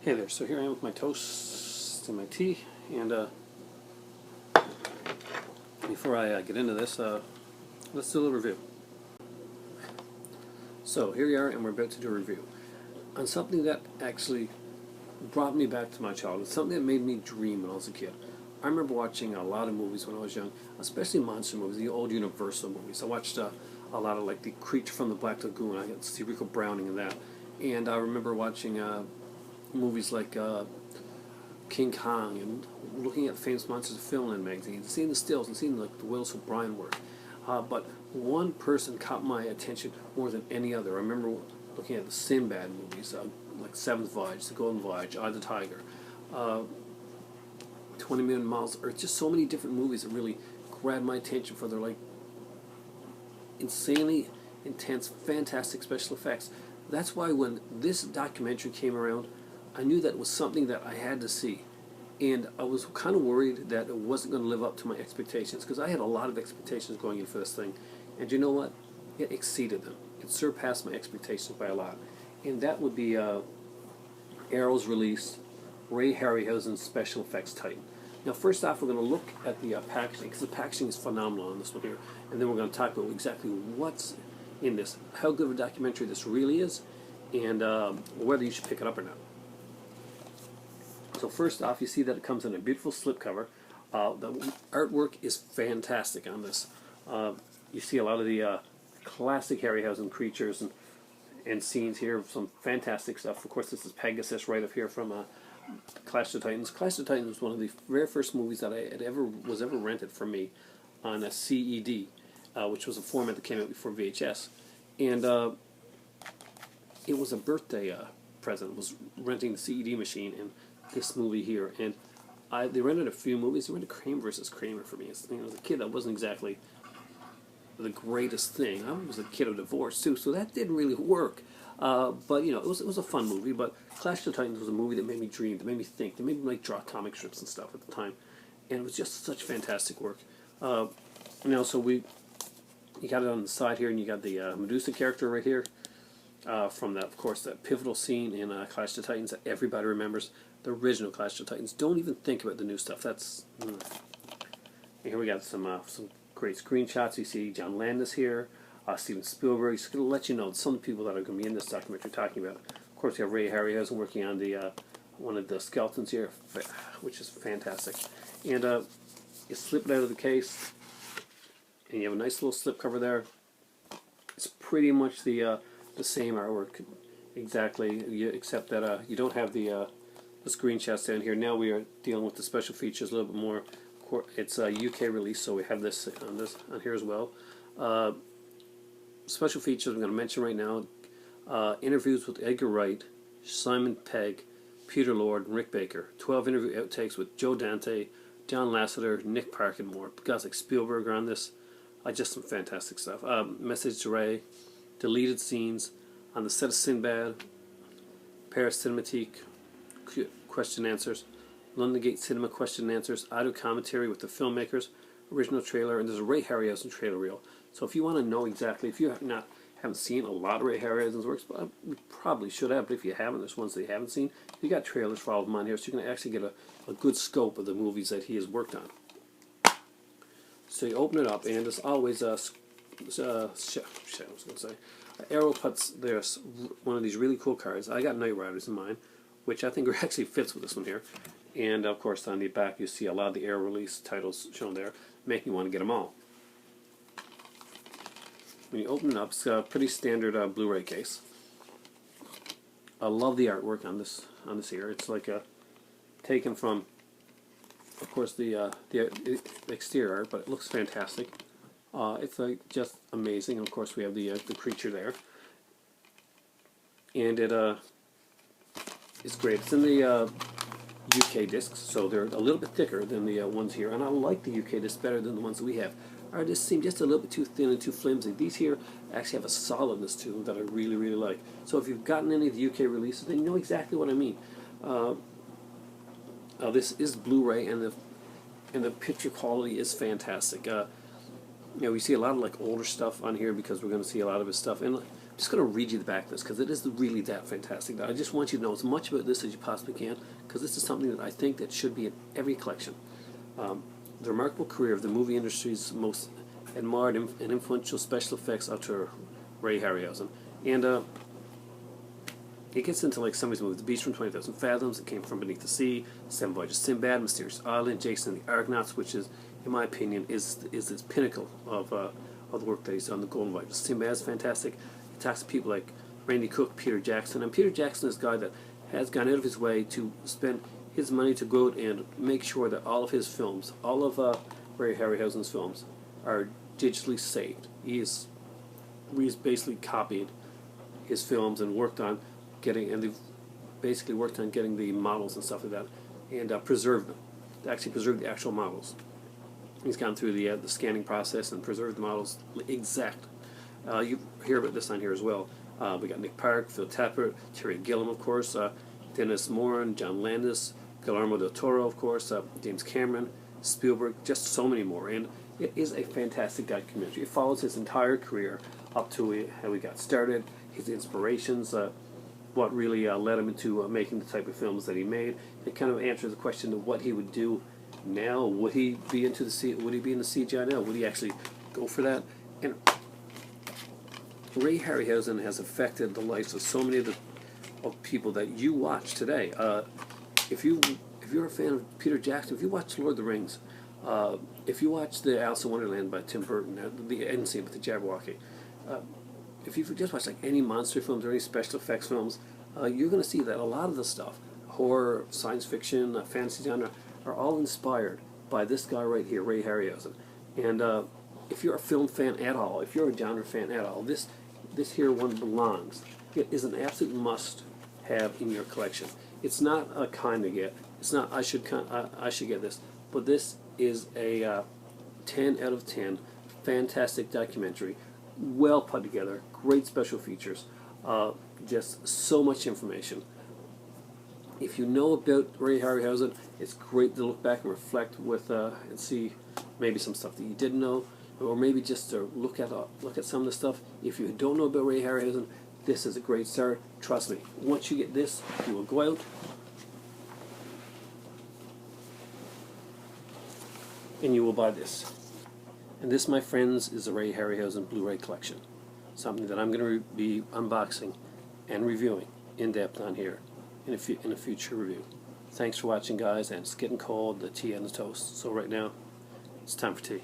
Hey there, so here I am with my toast and my tea, and before I get into this, let's do a little review. So here we are, and we're about to do a review on something that actually brought me back to my childhood, something that made me dream when I was a kid. I remember watching a lot of movies when I was young, especially monster movies, the old Universal movies. I watched a lot of like The Creature from the Black Lagoon. I got to see Rico Browning in that, and I remember watching movies like King Kong and looking at famous monsters of film magazines, seeing the stills and seeing like the Willis O'Brien work. But one person caught my attention more than any other. I remember looking at the Sinbad movies, like Seventh Voyage, The Golden Voyage, Eye of the Tiger, uh, 20 Million Miles of Earth. Just so many different movies that really grabbed my attention for their like insanely intense, fantastic special effects. That's why when this documentary came around, I knew that it was something that I had to see. And I was kind of worried that it wasn't going to live up to my expectations, because I had a lot of expectations going in for this thing. And you know what? It exceeded them. It surpassed my expectations by a lot. And that would be Arrow's release, Ray Harryhausen's Special Effects Titan. Now, first off, we're going to look at the packaging, because the packaging is phenomenal on this one here. And then we're going to talk about exactly what's in this, how good of a documentary this really is, and whether you should pick it up or not. So first off, you see that it comes in a beautiful slipcover. The artwork is fantastic on this. You see a lot of the classic Harryhausen creatures and scenes here, some fantastic stuff. Of course, this is Pegasus right up here from Clash of Titans. Clash of Titans was one of the very first movies that was ever rented for me on a CED, which was a format that came out before VHS. And it was a birthday present. It was renting the CED machine and this movie here. And they rented a few movies. They rented Kramer versus Kramer for me. As a kid, that wasn't exactly the greatest thing. I was a kid of divorce too, so that didn't really work. But it was a fun movie. But Clash of Titans was a movie that made me dream, that made me think, that made me like draw comic strips and stuff at the time, and it was just such fantastic work. Now, so you got it on the side here, and you got the Medusa character right here from that, of course, that pivotal scene in Clash of Titans that everybody remembers. The original Clash of Titans. Don't even think about the new stuff. That's. And here we got some great screenshots. You see John Landis here, Steven Spielberg. It's going to let you know some of the people that are going to be in this documentary talking about. Of course, we have Ray Harryhausen working on the one of the skeletons here, which is fantastic. And you slip it out of the case, and you have a nice little slipcover there. It's pretty much the same artwork exactly, except that you don't have the screenshots down here. Now we are dealing with the special features a little bit more. It's a UK release, so we have this on here as well. Special features I'm going to mention right now: interviews with Edgar Wright, Simon Pegg, Peter Lord, and Rick Baker. 12 interview outtakes with Joe Dante, John Lasseter, Nick Park, and more. Guys like Spielberg are on this. Just some fantastic stuff. Message to Ray, deleted scenes on the set of Sinbad, Paris Cinematique, question answers, London Gate Cinema question and answers, audio commentary with the filmmakers, original trailer, and there's a Ray Harryhausen trailer reel. So if you want to know exactly, if you haven't seen a lot of Ray Harryhausen's works, but we probably should have, but if you haven't, there's ones that you haven't seen, you got trailers for all of them on here, so you can actually get a good scope of the movies that he has worked on. So you open it up, and as always, Arrow puts there's one of these really cool cards. I got Knight Riders in mine, which I think actually fits with this one here. And of course, on the back, you see a lot of the Arrow release titles shown there, making you want to get them all. When you open it up, it's a pretty standard Blu-ray case. I love the artwork on this here. It's like taken from, of course, the exterior art, but it looks fantastic. It's like just amazing. And of course, we have the creature there, and it's great. It's in the UK discs, so they're a little bit thicker than the ones here, and I like the UK discs better than the ones that we have. Our discs seem just a little bit too thin and too flimsy. These here actually have a solidness to them that I really, really like. So if you've gotten any of the UK releases, then you know exactly what I mean. This is Blu-ray, and the picture quality is fantastic. We see a lot of like older stuff on here because we're going to see a lot of his stuff. And just going to read you the back of this because it is really that fantastic. I just want you to know as much about this as you possibly can, because this is something that I think that should be in every collection. The remarkable career of the movie industry's most admired and influential special effects auteur, Ray Harryhausen. And it gets into like some of these movies: The Beast from 20,000 Fathoms, It Came from Beneath the Sea, Seven Voyages of Sinbad, Mysterious Island, Jason and the Argonauts, which is, in my opinion, is this pinnacle of the work that he's done. The Golden Voyage of Sinbad is fantastic. He talks to people like Randy Cook, Peter Jackson, and Peter Jackson is a guy that has gone out of his way to spend his money to go out and make sure that all of his films, all of Ray Harryhausen's films, are digitally saved. He's basically copied his films and worked on they've basically worked on getting the models and stuff like that, and preserved them. They actually preserved the actual models. He's gone through the scanning process and preserved the models exact. You hear about this on here as well. We got Nick Park, Phil Tappert, Terry Gilliam, of course, Dennis Moran, John Landis, Guillermo del Toro, of course, James Cameron, Spielberg, just so many more. And it is a fantastic documentary. It follows his entire career up to how he got started, his inspirations, what really led him into making the type of films that he made. It kind of answers the question of what he would do now. Would he be into would he be in the CGI now? Would he actually go for that? And Ray Harryhausen has affected the lives of so many of people that you watch today. If you're a fan of Peter Jackson, if you watch Lord of the Rings, if you watch the Alice in Wonderland by Tim Burton, the end scene with the Jabberwocky, if you just watch like any monster films or any special effects films, you're going to see that a lot of the stuff, horror, science fiction, fantasy genre, are all inspired by this guy right here, Ray Harryhausen. And if you're a film fan at all, if you're a genre fan at all, this here one belongs. It is an absolute must-have in your collection. It's not a kind to get. It's not I should get this, but this is a 10 out of 10 fantastic documentary, well put together, great special features, just so much information. If you know about Ray Harryhausen, it's great to look back and reflect with and see maybe some stuff that you didn't know, or maybe just to look at some of the stuff. If you don't know about Ray Harryhausen, this is a great start. Trust me, once you get this, you will go out and you will buy this. And this, my friends, is the Ray Harryhausen Blu-ray collection. Something that I'm going to be unboxing and reviewing in depth on here in a future review. Thanks for watching, guys, and it's getting cold, the tea and the toast. So right now, it's time for tea.